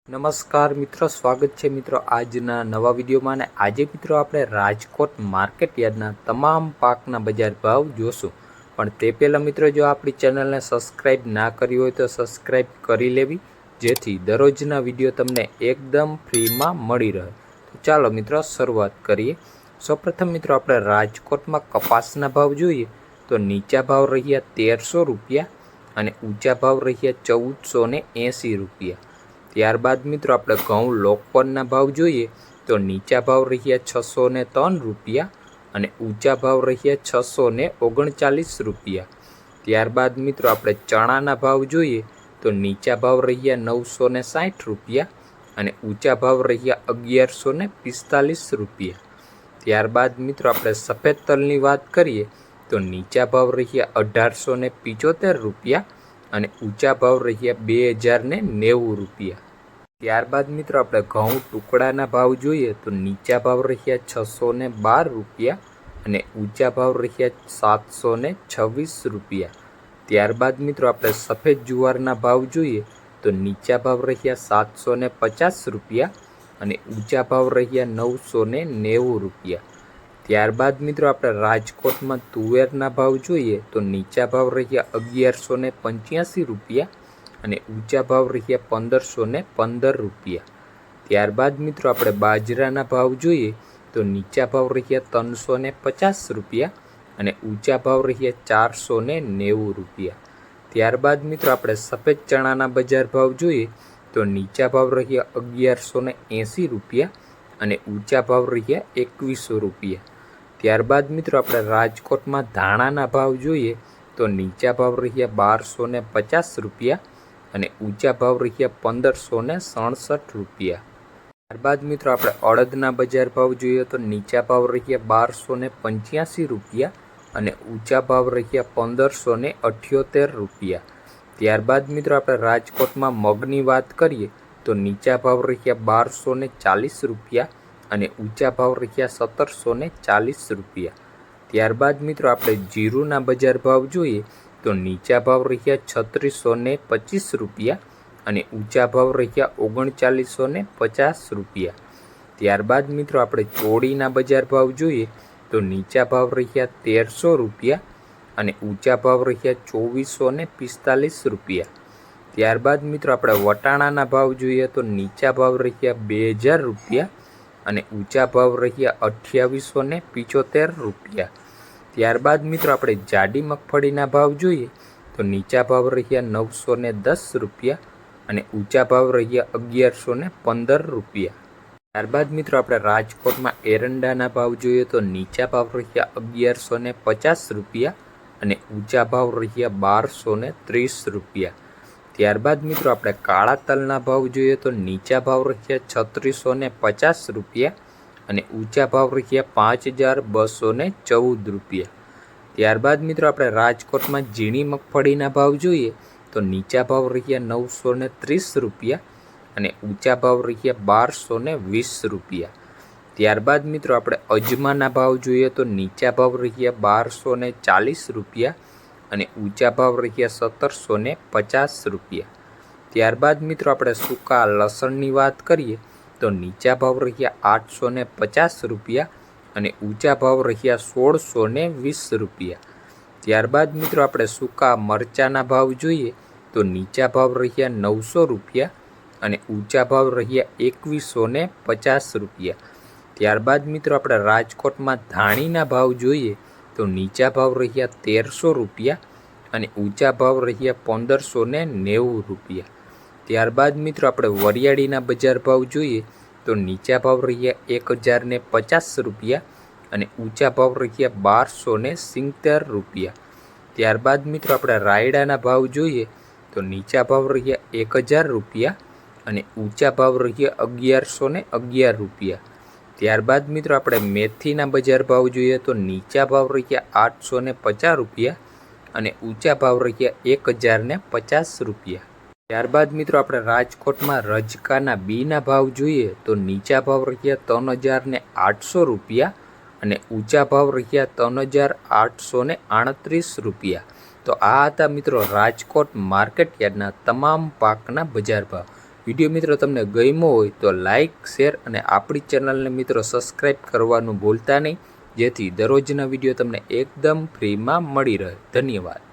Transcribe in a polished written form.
નમસ્કાર મિત્રો, સ્વાગત છે મિત્રો આજના નવા વિડીયોમાં. અને આજે મિત્રો આપણે રાજકોટ માર્કેટ યાર્ડના તમામ પાકના બજાર ભાવ જોશું. પણ તે પહેલાં મિત્રો, જો આપણી ચેનલને સબસ્ક્રાઈબ ના કરી હોય તો સબસ્ક્રાઈબ કરી લેવી, જેથી દરરોજના વિડીયો તમને એકદમ ફ્રીમાં મળી રહે. તો ચાલો મિત્રો શરૂઆત કરીએ. સૌપ્રથમ મિત્રો આપણે રાજકોટમાં કપાસના ભાવ જોઈએ તો નીચા ભાવ રહ્યા 1300 રૂપિયા અને ઊંચા ભાવ રહ્યા 1480 રૂપિયા. ત્યારબાદ મિત્રો આપણે ઘઉં લોકવનના ભાવ જોઈએ તો નીચા ભાવ રહ્યા 603 રૂપિયા અને ઊંચા ભાવ રહ્યા 639 રૂપિયા. ત્યારબાદ મિત્રો આપણે ચણાના ભાવ જોઈએ તો નીચા ભાવ રહ્યા 960 રૂપિયા અને ઊંચા ભાવ રહ્યા 1145 રૂપિયા. ત્યારબાદ મિત્રો આપણે સફેદ તલની વાત કરીએ તો નીચા ભાવ રહ્યા 1875 રૂપિયા અને ઊંચા ભાવ રહ્યા 2090 રૂપિયા. ત્યારબાદ મિત્રો આપણે ઘઉં ટુકડાના ભાવ જોઈએ તો નીચા ભાવ રહ્યા 612 રૂપિયા અને ઊંચા ભાવ રહ્યા 726 રૂપિયા. ત્યારબાદ મિત્રો આપણે સફેદ જુવારના ભાવ જોઈએ તો નીચા ભાવ રહ્યા 750 રૂપિયા અને ઊંચા ભાવ રહ્યા 990 રૂપિયા. ત્યારબાદ મિત્રો આપણે રાજકોટમાં તુવેરના ભાવ જોઈએ તો નીચા ભાવ રહ્યા 1185 રૂપિયા અને ઊંચા ભાવ રહ્યા 1515 રૂપિયા. ત્યારબાદ મિત્રો આપણે બાજરાના ભાવ જોઈએ તો નીચા ભાવ રહ્યા 350 રૂપિયા અને ઊંચા ભાવ રહ્યા 490 રૂપિયા. ત્યારબાદ મિત્રો આપણે સફેદ ચણાના બજાર ભાવ જોઈએ તો નીચા ભાવ રહ્યા 1180 રૂપિયા અને ઊંચા ભાવ રહ્યા 2100 રૂપિયા. ત્યારબાદ મિત્રો આપણે રાજકોટમાં ધાણાના ભાવ જોઈએ તો નીચા ભાવ રહ્યા 1250 રૂપિયા અને ઊંચા ભાવ રહ્યા 1567 રૂપિયા. ત્યારબાદ મિત્રો આપણે અડદના બજાર ભાવ જોઈએ તો નીચા ભાવ રહ્યા 1285 રૂપિયા અને ઊંચા ભાવ રહ્યા 1578 રૂપિયા. ત્યારબાદ મિત્રો આપણે રાજકોટમાં મગની વાત કરીએ તો નીચા ભાવ રહ્યા 1240 રૂપિયા અને ઊંચા ભાવ રહ્યા 1740 રૂપિયા. ત્યારબાદ મિત્રો આપણે જીરુના બજાર ભાવ જોઈએ તો નીચા ભાવ રહ્યા 3625 રૂપિયા અને ઊંચા ભાવ રહ્યા 3950 રૂપિયા. ત્યારબાદ મિત્રો આપણે ચોળીના બજાર ભાવ જોઈએ તો નીચા ભાવ રહ્યા 1300 રૂપિયા અને ઊંચા ભાવ રહ્યા 2445 રૂપિયા. ત્યારબાદ મિત્રો આપણે વટાણાના ભાવ જોઈએ તો નીચા ભાવ રહ્યા 2000 રૂપિયા અને ઊંચા ભાવ રહ્યા 2875 રૂપિયા. ત્યારબાદ મિત્રો આપણે જાડી મગફળીના ભાવ જોઈએ તો નીચા ભાવ રહ્યા 910 રૂપિયા અને ઊંચા ભાવ રહ્યા 1115 રૂપિયા. ત્યારબાદ મિત્રો આપણે રાજકોટમાં એરંડાના ભાવ જોઈએ તો નીચા ભાવ રહ્યા 1150 રૂપિયા અને ઊંચા ભાવ રહ્યા 1230 રૂપિયા. ત્યારબાદ મિત્રો આપણે કાળા તલના ભાવ જોઈએ તો નીચા ભાવ રહ્યા 3650 રૂપિયા અને ઊંચા ભાવ રહ્યા 5214 રૂપિયા. ત્યારબાદ મિત્રો આપણે રાજકોટમાં ઝીણી મગફળીના ભાવ જોઈએ તો નીચા ભાવ રહ્યા 930 રૂપિયા અને ઊંચા ભાવ રહ્યા 1220 રૂપિયા. ત્યારબાદ મિત્રો આપણે અજમાના ભાવ જોઈએ તો નીચા ભાવ રહ્યા 1240 રૂપિયા અને ઊંચા ભાવ રહ્યા 1750 રૂપિયા. ત્યારબાદ મિત્રો આપણે સૂકા લસણની વાત કરીએ તો નીચા ભાવ રહ્યા 850 રૂપિયા અને ઊંચા ભાવ રહ્યા 1620 રૂપિયા. ત્યારબાદ મિત્રો આપણે સૂકા મરચાના ભાવ જોઈએ તો નીચા ભાવ રહ્યા 900 રૂપિયા અને ઊંચા ભાવ રહ્યા 2150 રૂપિયા. ત્યારબાદ મિત્રો આપણે રાજકોટમાં ધાણીના ભાવ જોઈએ તો નીચા ભાવ રહ્યા 1300 રૂપિયા અને ઊંચા ભાવ રહ્યા 1590 રૂપિયા. ત્યારબાદ મિત્રો આપણે વરિયાળીના બજાર ભાવ જોઈએ તો નીચા ભાવ રહ્યા 1050 રૂપિયા અને ઊંચા ભાવ રહ્યા 1270 રૂપિયા. ત્યારબાદ મિત્રો આપણે રાયડાના ભાવ જોઈએ તો નીચા ભાવ રહ્યા 1000 રૂપિયા અને ઊંચા ભાવ રહ્યા 1111 રૂપિયા. ત્યારબાદ મિત્રો આપણે મેથીના બજાર ભાવ જોઈએ તો નીચા ભાવ રહ્યા 850 રૂપિયા અને ઊંચા ભાવ રહ્યા 1050 રૂપિયા. ત્યારબાદ મિત્રો આપણે રાજકોટમાં રજકાના બીના ભાવ જોઈએ તો નીચા ભાવ રહ્યા 3800 રૂપિયા અને ઊંચા ભાવ રહ્યા 3838 રૂપિયા. તો આ હતા મિત્રો રાજકોટ માર્કેટ યાર્ડના તમામ પાકના બજાર ભાવ. વિડીયો મિત્રો તમને ગમ્યો હોય તો લાઇક, શેર અને આપણી ચેનલને મિત્રો સબસ્ક્રાઈબ કરવાનું ભૂલતા નહીં, જેથી દરરોજના વિડીયો તમને એકદમ ફ્રીમાં મળી રહે. ધન્યવાદ.